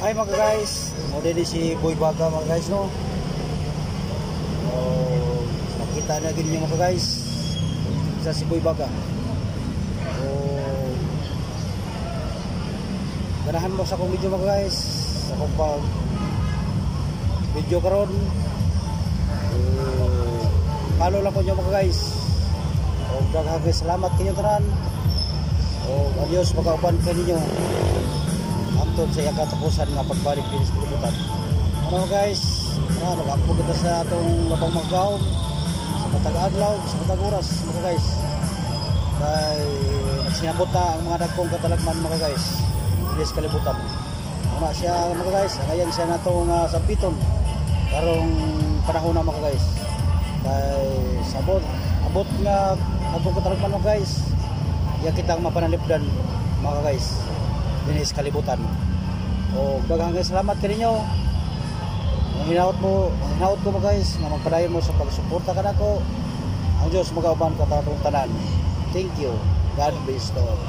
Ay mga guys, muli din si Boy Baga mga guys no. Nakita na gini mga guys. Isa si Boy Baga. Ganahan mo sa akong video mga guys. Sa akong pag video karon. Follow lang ko nyo mga guys. Daghang salamat kinyo tanan. Adios magkauban kaninyo. Antod sa iyang katapusan nga pagbalik din sa kalibutan. Ano guys, mag-upload kita sa atong labang magkaon sa matag adlaw, sa matag oras mga guys. Kaya nagsinabot na ang mga dagkong katalagman mga guys din sa kalibutan. Ano siya mga guys, ngayon siya na itong sampiton karong panahon na mga guys. Kaya abot nga dagkong katalagman mga guys, iya kitang mapanalipdan mga guys din sa kalibutan. Daghang salamat kaninyo. Hinaut ko mga guys na magpadayon mo sa pagsuporta kanako. Ang Diyos magauban ka tatong tanan. Thank you. God bless to all.